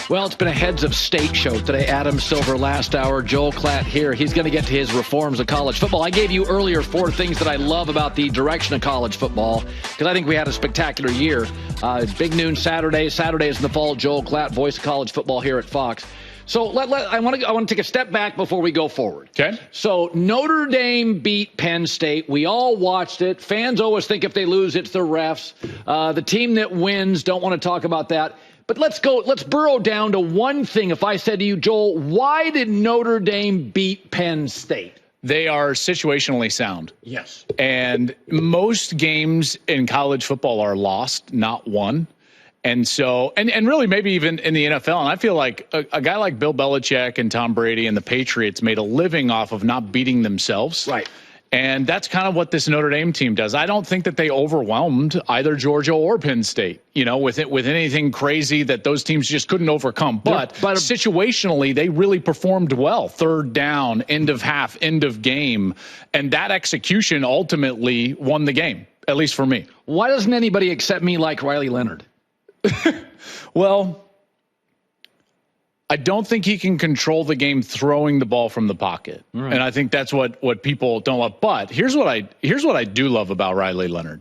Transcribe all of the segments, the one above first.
Well, it's been a Heads of State show today. Adam Silver last hour, Joel Klatt here. He's going to get to his reforms of college football. I gave you earlier 4 things that I love about the direction of college football because I think we had a spectacular year. Big noon Saturday. Saturdays in the fall. Joel Klatt, voice of college football here at Fox. So I want to take a step back before we go forward. Okay. So Notre Dame beat Penn State. We all watched it. Fans always think if they lose, it's the refs. The team that wins don't want to talk about that. But let's burrow down to one thing. If I said to you, Joel, why did Notre Dame beat Penn State? They are situationally sound. Yes. And most games in college football are lost, not won. And so, and really maybe even in the NFL, and I feel like a guy like Bill Belichick and Tom Brady and the Patriots made a living off of not beating themselves. Right. And that's kind of what this Notre Dame team does. I don't think that they overwhelmed either Georgia or Penn State, with anything crazy that those teams just couldn't overcome. But situationally, they really performed well. Third down, end of half, end of game. And that execution ultimately won the game, at least for me. Why doesn't anybody except me like Riley Leonard? Well, I don't think he can control the game throwing the ball from the pocket. Right. And I think that's what people don't love. But here's what I do love about Riley Leonard.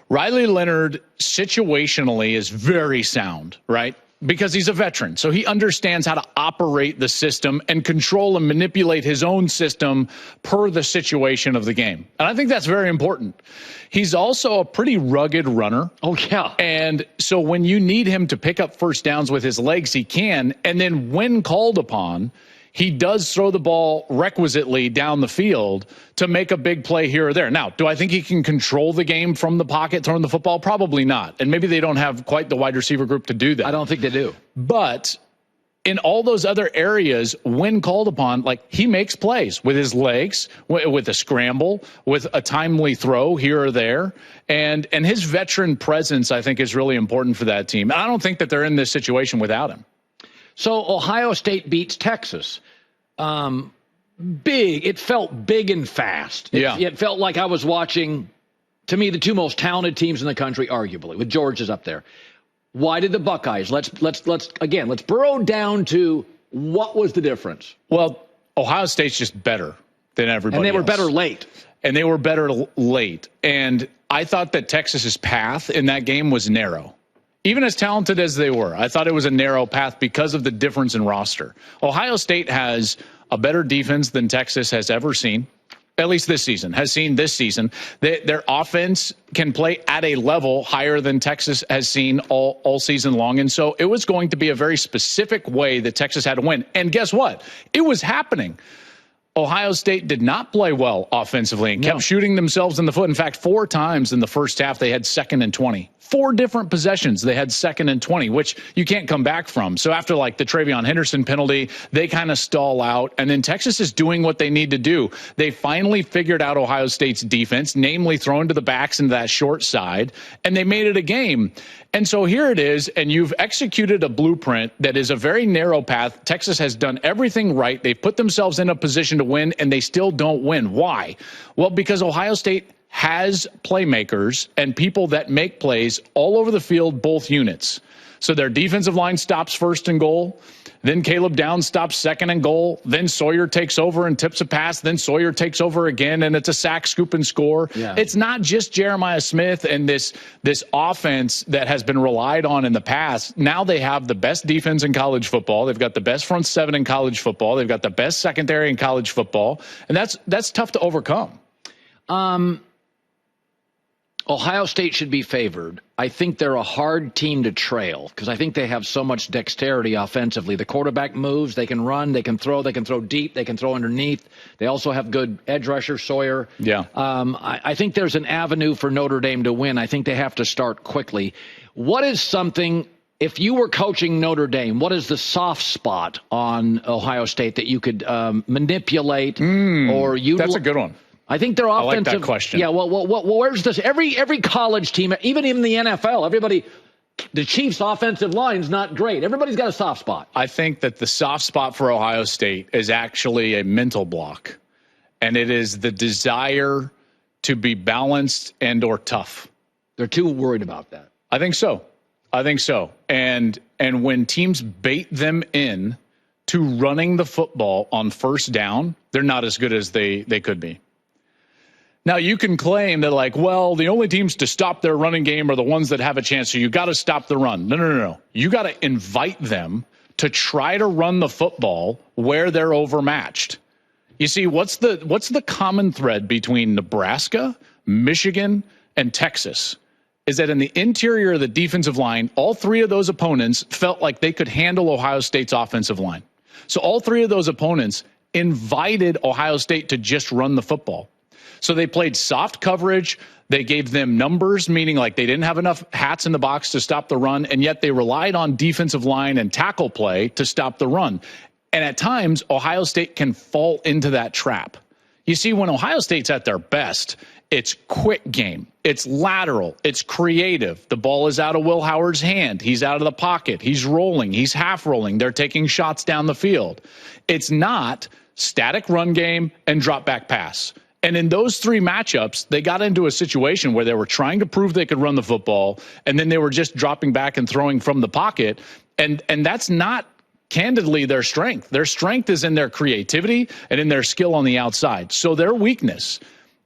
Riley Leonard situationally is very sound, right? Because he's a veteran. So he understands how to operate the system and control and manipulate his own system per the situation of the game. And I think that's very important. He's also a pretty rugged runner. Oh, yeah. And so when you need him to pick up first downs with his legs, he can. And then when called upon, he does throw the ball requisitely down the field to make a big play here or there. Now, do I think he can control the game from the pocket, throwing the football? Probably not. And maybe they don't have quite the wide receiver group to do that. I don't think they do. But in all those other areas, when called upon, he makes plays with his legs, with a scramble, with a timely throw here or there. And his veteran presence, I think, is really important for that team. And I don't think that they're in this situation without him. So Ohio State beats Texas. Big. It felt big and fast. It felt like I was watching, to me, the 2 most talented teams in the country, arguably, with Georgia's up there. Why did the Buckeyes? Let's burrow down to what was the difference? Well, Ohio State's just better than everybody else. And they were better late. And they were better late. And I thought that Texas's path in that game was narrow. Even as talented as they were, I thought it was a narrow path because of the difference in roster. Ohio State has a better defense than Texas has ever seen, at least this season, has seen this season. Their offense can play at a level higher than Texas has seen all season long. And so it was going to be a very specific way that Texas had to win. And guess what? It was happening. Ohio State did not play well offensively and kept shooting themselves in the foot. In fact, 4 times in the first half, they had 2nd and 20. 4 different possessions, they had 2nd and 20, which you can't come back from. So after the Travion Henderson penalty, they kind of stall out. And then Texas is doing what they need to do. They finally figured out Ohio State's defense, namely throwing to the backs into that short side, and they made it a game. And so here it is, and you've executed a blueprint that is a very narrow path. Texas has done everything right. They've put themselves in a position to win, and they still don't win. Why? Well, because Ohio State has playmakers and people that make plays all over the field, both units. So their defensive line stops 1st and goal. Then Caleb Downs stops 2nd and goal. Then Sawyer takes over and tips a pass. Then Sawyer takes over again, and it's a sack, scoop, and score. Yeah. It's not just Jeremiah Smith and this offense that has been relied on in the past. Now they have the best defense in college football. They've got the best front 7 in college football. They've got the best secondary in college football. And that's tough to overcome. Ohio State should be favored. I think they're a hard team to trail because I think they have so much dexterity offensively. The quarterback moves. They can run. They can throw. They can throw deep. They can throw underneath. They also have good edge rusher, Sawyer. Yeah. I think there's an avenue for Notre Dame to win. I think they have to start quickly. What is something, if you were coaching Notre Dame, what is the soft spot on Ohio State that you could manipulate or utilize? That's a good one. I think their offensive. I like that question. Yeah, well, where's this? Every college team, even in the NFL, the Chiefs' offensive line's not great. Everybody's got a soft spot. I think that the soft spot for Ohio State is actually a mental block, and it is the desire to be balanced and or tough. They're too worried about that. I think so. I think so. And when teams bait them in to running the football on first down, they're not as good as they could be. Now, you can claim that, like, well, the only teams to stop their running game are the ones that have a chance, so you got to stop the run. No. You got to invite them to try to run the football where they're overmatched. You see, what's the common thread between Nebraska, Michigan, and Texas? Is that in the interior of the defensive line, all three of those opponents felt like they could handle Ohio State's offensive line. So all three of those opponents invited Ohio State to just run the football. So they played soft coverage. They gave them numbers, meaning like they didn't have enough hats in the box to stop the run, and yet they relied on defensive line and tackle play to stop the run. And at times, Ohio State can fall into that trap. You see, when Ohio State's at their best, it's quick game. It's lateral. It's creative. The ball is out of Will Howard's hand. He's out of the pocket. He's rolling. He's half rolling. They're taking shots down the field. It's not static run game and drop back pass. And in those three matchups, they got into a situation where they were trying to prove they could run the football, and then they were just dropping back and throwing from the pocket. And that's not candidly their strength. Their strength is in their creativity and in their skill on the outside. So their weakness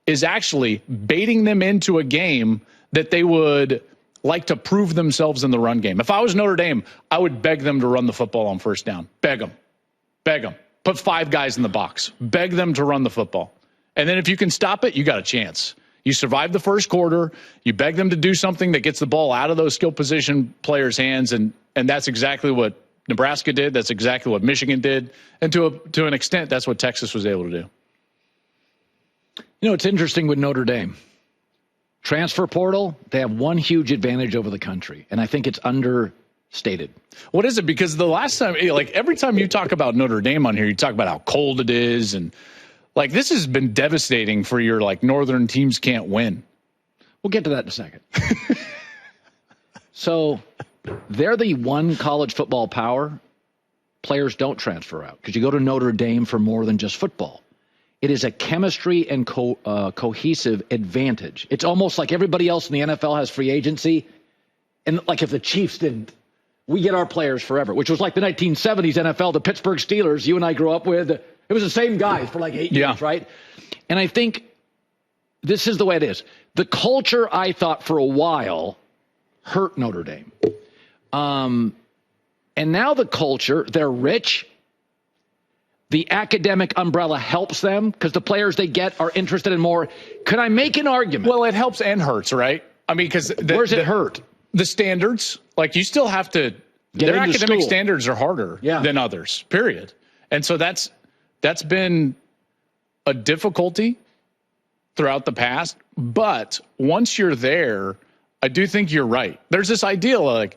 is actually baiting them into a game that they would like to prove themselves in the run game. If I was Notre Dame, I would beg them to run the football on first down. Beg them. Put 5 guys in the box. Beg them to run the football. And then if you can stop it, you got a chance. You survive the first quarter. You beg them to do something that gets the ball out of those skill position players' hands, and that's exactly what Nebraska did. That's exactly what Michigan did. And to an extent, that's what Texas was able to do. You know, it's interesting with Notre Dame. Transfer portal, they have one huge advantage over the country, and I think it's understated. What is it? Because the last time, like every time you talk about Notre Dame on here, you talk about how cold it is, and like this has been devastating for your like northern teams can't win. We'll get to that in a second. So they're the one college football power. Players don't transfer out because you go to Notre Dame for more than just football. It is a chemistry and cohesive advantage. It's almost like everybody else in the NFL has free agency. And like if the Chiefs didn't, we get our players forever, which was like the 1970s NFL, the Pittsburgh Steelers you and I grew up with. It was the same guys for like 8 years, right? And I think this is the way it is. The culture, I thought, for a while hurt Notre Dame. And now the culture, they're rich. The academic umbrella helps them because the players they get are interested in more. Could I make an argument? Well, it helps and hurts, right? I mean, because where's it hurt? The standards, like you still have to. Their academic standards are harder than others. Period. And so that's been a difficulty throughout the past. But once you're there, I do think you're right. There's this idea like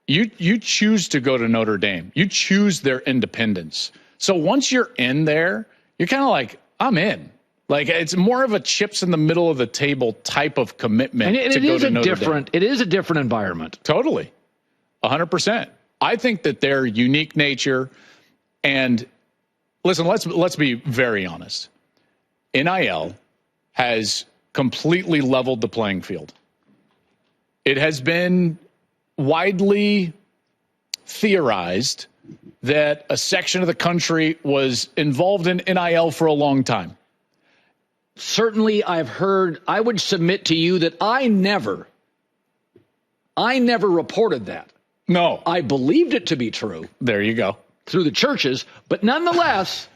you choose to go to Notre Dame. You choose their independence. So once you're in there, you're kind of like, I'm in. Like it's more of a chips in the middle of the table type of commitment to go to Notre Dame. It is a different environment. Totally. 100%. I think that their unique nature and listen, let's be very honest. NIL has completely leveled the playing field. It has been widely theorized that a section of the country was involved in NIL for a long time. Certainly, I've heard, I would submit to you that I never reported that. No. I believed it to be true. There you go. Through the churches. But nonetheless,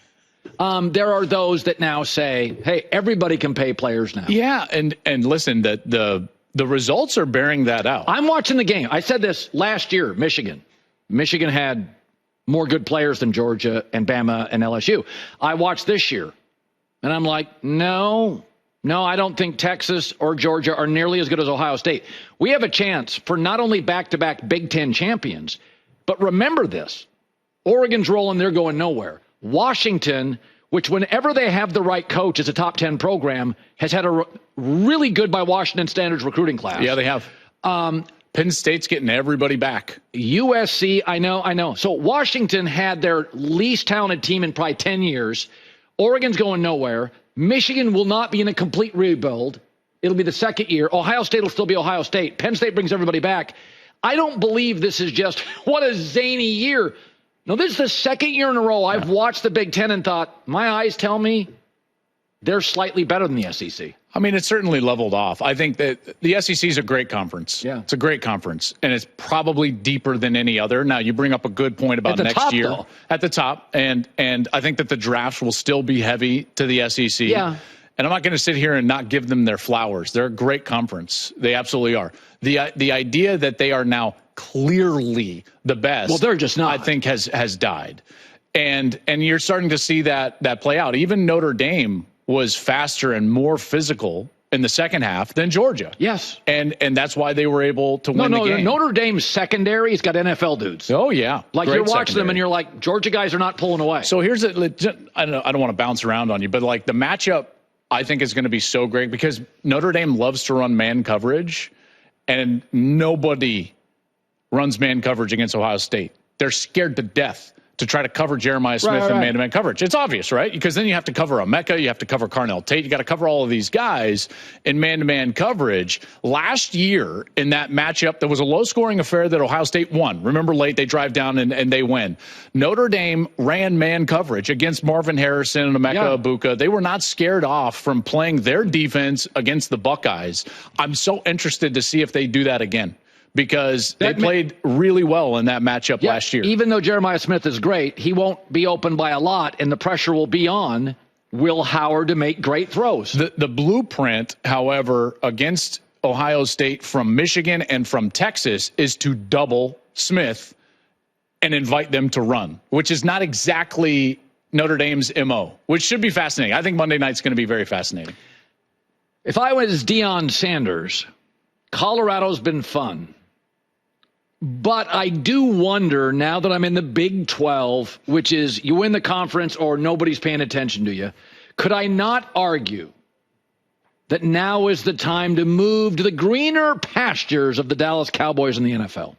there are those that now say, hey, everybody can pay players now. Yeah, and listen, the results are bearing that out. I'm watching the game. I said this last year, Michigan. Michigan had more good players than Georgia and Bama and LSU. I watched this year, and I'm like, no, I don't think Texas or Georgia are nearly as good as Ohio State. We have a chance for not only back-to-back Big Ten champions, but remember this. Oregon's rolling, they're going nowhere. Washington, which whenever they have the right coach as a top 10 program, has had a really good by Washington standards recruiting class. Yeah, they have. Penn State's getting everybody back. USC, I know. So Washington had their least talented team in probably 10 years. Oregon's going nowhere. Michigan will not be in a complete rebuild. It'll be the second year. Ohio State will still be Ohio State. Penn State brings everybody back. I don't believe this is just, what a zany year. No, this is the second year in a row I've watched the Big Ten and thought, my eyes tell me they're slightly better than the SEC. I mean, it's certainly leveled off. I think that the SEC is a great conference. Yeah. It's a great conference, and it's probably deeper than any other. Now, you bring up a good point about next year. Though. At the top, and I think that the drafts will still be heavy to the SEC. Yeah. And I'm not going to sit here and not give them their flowers. They're a great conference. They absolutely are. The idea that they are now clearly the best, well, they're just not. I think has died. And you're starting to see that play out. Even Notre Dame was faster and more physical in the second half than Georgia. Yes. And that's why they were able to win the game. Notre Dame's secondary has got NFL dudes. Oh, yeah. Like, great you're watching secondary. them and you're like, Georgia guys are not pulling away. So here's I don't want to bounce around on you, but like the matchup I think is going to be so great because Notre Dame loves to run man coverage, and nobody runs man coverage against Ohio State. They're scared to death to try to cover Jeremiah Smith in man-to-man coverage. It's obvious, right? Because then you have to cover Emeka, you have to cover Carnell Tate, you got to cover all of these guys in man-to-man coverage. Last year in that matchup, there was a low-scoring affair that Ohio State won. Remember, late they drive down and they win. Notre Dame ran man coverage against Marvin Harrison and Emeka Ibuka. They were not scared off from playing their defense against the Buckeyes. I'm so interested to see if they do that again, because they played really well in that matchup last year. Even though Jeremiah Smith is great, he won't be open by a lot, and the pressure will be on Will Howard to make great throws. The blueprint, however, against Ohio State from Michigan and from Texas is to double Smith and invite them to run, which is not exactly Notre Dame's MO, which should be fascinating. I think Monday night's going to be very fascinating. If I was Deion Sanders, Colorado's been fun. But I do wonder, now that I'm in the Big 12, which is you win the conference or nobody's paying attention to you, could I not argue that now is the time to move to the greener pastures of the Dallas Cowboys in the NFL?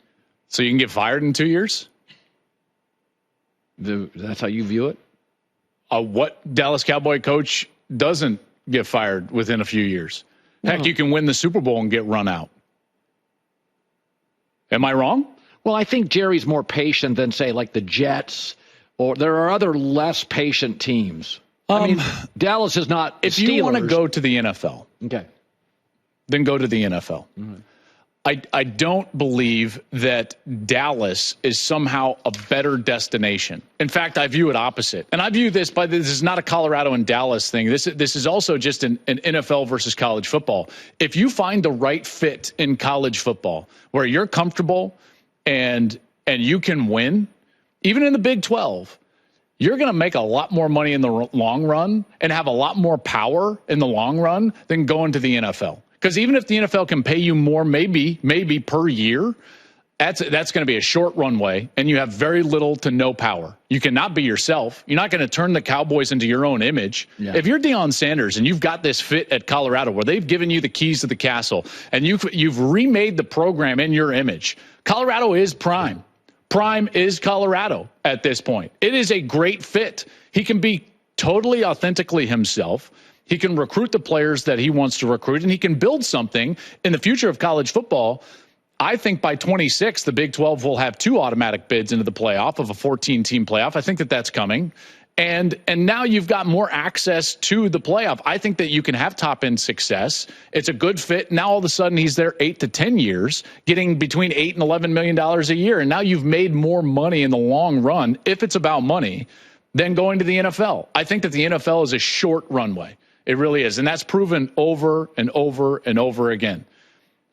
So you can get fired in 2 years? That's how you view it? What Dallas Cowboy coach doesn't get fired within a few years? Heck, you can win the Super Bowl and get run out. Am I wrong? Well, I think Jerry's more patient than, say, like the Jets, or there are other less patient teams. I mean, Dallas is not If Steelers. you want to go to the NFL, okay, then go to the NFL. Mm-hmm. I don't believe that Dallas is somehow a better destination. In fact, I view it opposite. And I view this is not a Colorado and Dallas thing. This is also just an NFL versus college football. If you find the right fit in college football where you're comfortable and you can win, even in the Big 12, you're going to make a lot more money in the long run and have a lot more power in the long run than going to the NFL. Because even if the NFL can pay you more, maybe per year, that's going to be a short runway, and you have very little to no power. You cannot be yourself. You're not going to turn the Cowboys into your own image. Yeah. If you're Deion Sanders and you've got this fit at Colorado where they've given you the keys to the castle and you've remade the program in your image, Colorado is prime. Prime is Colorado at this point. It is a great fit. He can be totally authentically himself. He can recruit the players that he wants to recruit, and he can build something in the future of college football. I think by 26, the Big 12 will have 2 automatic bids into the playoff of a 14-team playoff. I think that that's coming. And now you've got more access to the playoff. I think that you can have top-end success. It's a good fit. Now all of a sudden he's there 8 to 10 years, getting between $8 and $11 million a year. And now you've made more money in the long run, if it's about money, than going to the NFL. I think that the NFL is a short runway. It really is. And that's proven over and over and over again.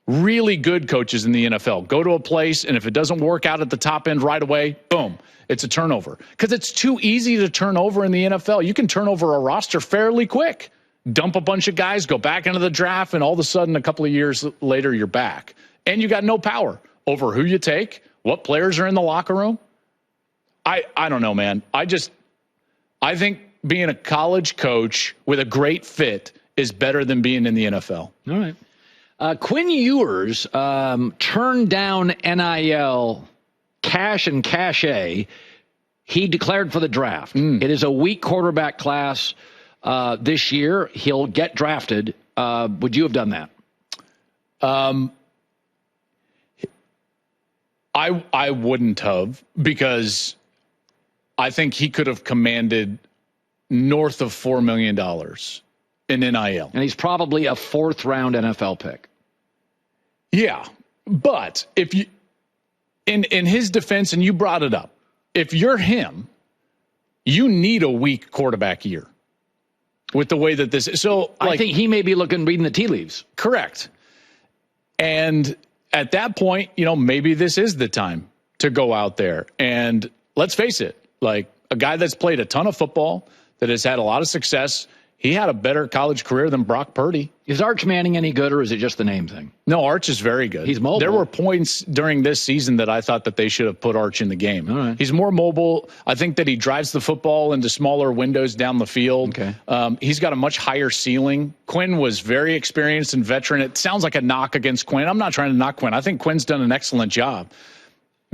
Really good coaches in the NFL go to a place, and if it doesn't work out at the top end right away, boom, it's a turnover. Because it's too easy to turn over in the NFL. You can turn over a roster fairly quick. Dump a bunch of guys, go back into the draft, and all of a sudden, a couple of years later, you're back. And you got no power over who you take, what players are in the locker room. I don't know, man. I think being a college coach with a great fit is better than being in the NFL. All right. Quinn Ewers turned down NIL cash and cachet. He declared for the draft. It is a weak quarterback class this year. He'll get drafted. Would you have done that? I wouldn't have, because I think he could have commanded north of $4 million in NIL. And he's probably a 4th-round NFL pick. Yeah, but if you, in his defense, and you brought it up, if you're him, you need a weak quarterback year with the way that this is. So I think he may be reading the tea leaves. Correct. And at that point, maybe this is the time to go out there. And let's face it, like a guy that's played a ton of football, that has had a lot of success, he had a better college career than Brock Purdy. Is Arch Manning any good, or is it just the name thing? No, Arch is very good. He's mobile. There were points during this season that I thought that they should have put Arch in the game. All right. He's more mobile. I think that he drives the football into smaller windows down the field. Okay. He's got a much higher ceiling. Quinn was very experienced and veteran. It sounds like a knock against Quinn. I'm not trying to knock Quinn. I think Quinn's done an excellent job.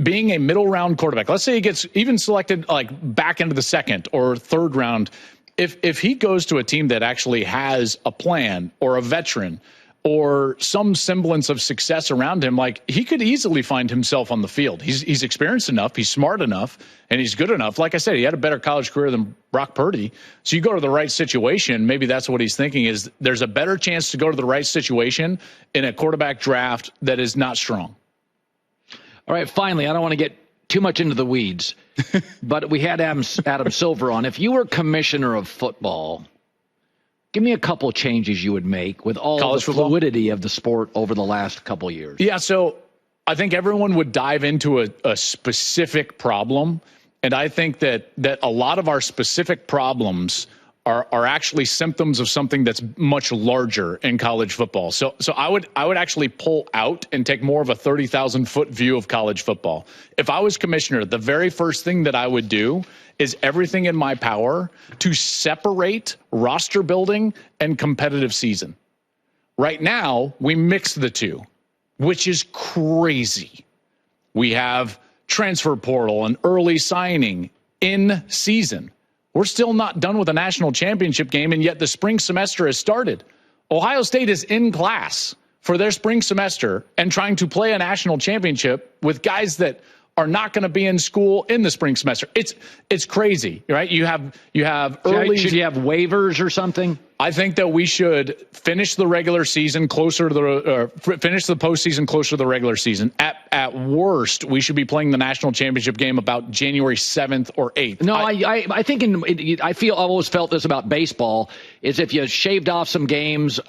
Being a middle round quarterback, let's say he gets even selected like back into the 2nd or 3rd round. If he goes to a team that actually has a plan or a veteran or some semblance of success around him, like, he could easily find himself on the field. He's experienced enough, he's smart enough, and he's good enough. Like I said, he had a better college career than Brock Purdy. So you go to the right situation, maybe that's what he's thinking, is there's a better chance to go to the right situation in a quarterback draft that is not strong. All right, finally, I don't want to get too much into the weeds, but we had Adam Silver on. If you were commissioner of football, give me a couple changes you would make with all the fluidity of the sport over the last couple years. Yeah, so I think everyone would dive into a specific problem, and I think that a lot of our specific problems are actually symptoms of something that's much larger in college football. So I would actually pull out and take more of a 30,000-foot view of college football. If I was commissioner, the very first thing that I would do is everything in my power to separate roster building and competitive season. Right now, we mix the two, which is crazy. We have transfer portal and early signing in season. We're still not done with a national championship game, and yet the spring semester has started. Ohio State is in class for their spring semester and trying to play a national championship with guys that are not going to be in school in the spring semester. It's crazy, right? You have early. Should you have waivers or something? I think that we should finish the regular season closer to finish the postseason closer to the regular season. At worst, we should be playing the national championship game about January 7th or 8th. No, I think I always felt this about baseball, is if you shaved off some games,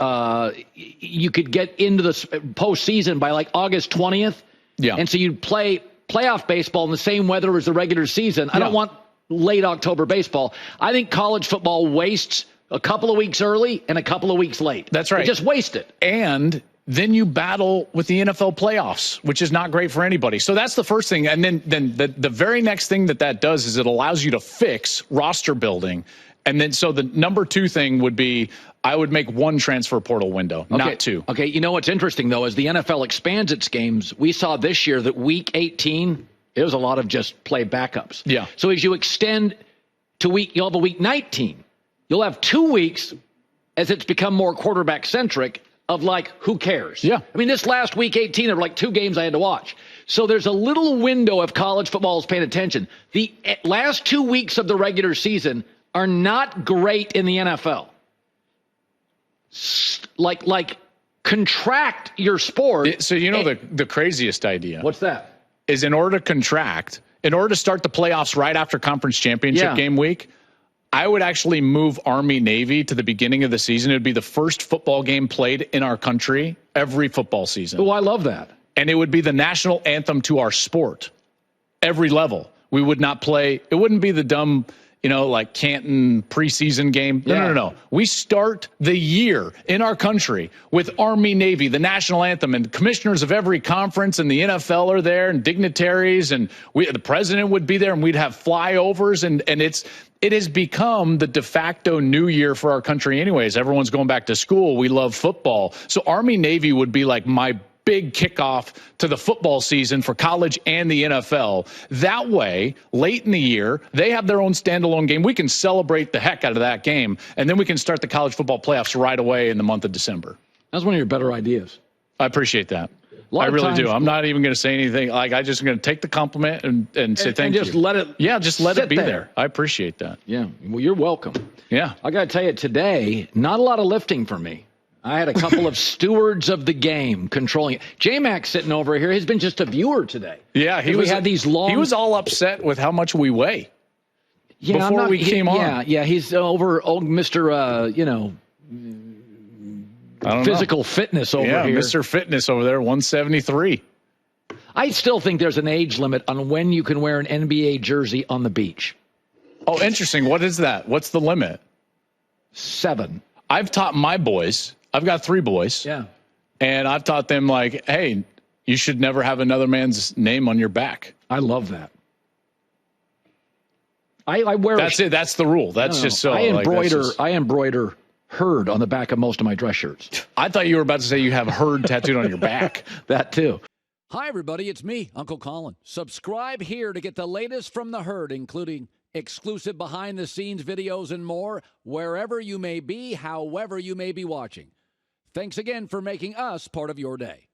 you could get into the postseason by like August 20th. Yeah. And so you'd play playoff baseball in the same weather as the regular season. I don't want late October baseball. I think college football wastes a couple of weeks early and a couple of weeks late. That's right. They just waste it. And then you battle with the NFL playoffs, which is not great for anybody. So that's the first thing. And then the very next thing that does is it allows you to fix roster building. And then so the number 2 thing would be, I would make one transfer portal window, not 2. Okay, you know what's interesting, though, as the NFL expands its games, we saw this year that week 18, it was a lot of just play backups. Yeah. So as you extend to you'll have a week 19. You'll have 2 weeks as it's become more quarterback-centric of, like, who cares? Yeah. I mean, this last week 18, there were like 2 games I had to watch. So there's a little window if college football is paying attention. The last 2 weeks of the regular season are not great in the NFL. Like contract your sport. So you know the craziest idea. What's that? Is in order to start the playoffs right after conference championship game week, I would actually move Army-Navy to the beginning of the season. It would be the first football game played in our country every football season. Oh, I love that. And it would be the national anthem to our sport, every level. We would not play. It wouldn't be the dumb, like Canton preseason game. No. We start the year in our country with Army-Navy, the national anthem, and commissioners of every conference and the NFL are there and dignitaries, and the president would be there, and we'd have flyovers, and it has become the de facto new year for our country anyways. Everyone's going back to school. We love football. So Army-Navy would be like my big kickoff to the football season for college and the NFL. That way, late in the year, they have their own standalone game. We can celebrate the heck out of that game, and then we can start the college football playoffs right away in the month of December. That's one of your better ideas. I appreciate that. I really do. I'm not even going to say anything. Like, I'm just going to take the compliment and say thank you. And just let it just let it be there. I appreciate that. Yeah. Well, you're welcome. Yeah. I got to tell you, today, not a lot of lifting for me. I had a couple of stewards of the game controlling it. J-Mac's sitting over here. He's been just a viewer today. Yeah, he was all upset with how much we weigh. Yeah, before we came on. Yeah, he's over Mr. Physical fitness over here. Yeah, Mr. Fitness over there, 173. I still think there's an age limit on when you can wear an NBA jersey on the beach. Oh, interesting. What is that? What's the limit? 7. I've taught my boys. I've got 3 boys. Yeah. And I've taught them, like, hey, you should never have another man's name on your back. I love that. I wear. That's it. That's the rule. That's just so. I embroider Herd on the back of most of my dress shirts. I thought you were about to say you have Herd tattooed on your back. That too. Hi, everybody. It's me, Uncle Colin. Subscribe here to get the latest from the Herd, including exclusive behind-the-scenes videos and more, wherever you may be, however you may be watching. Thanks again for making us part of your day.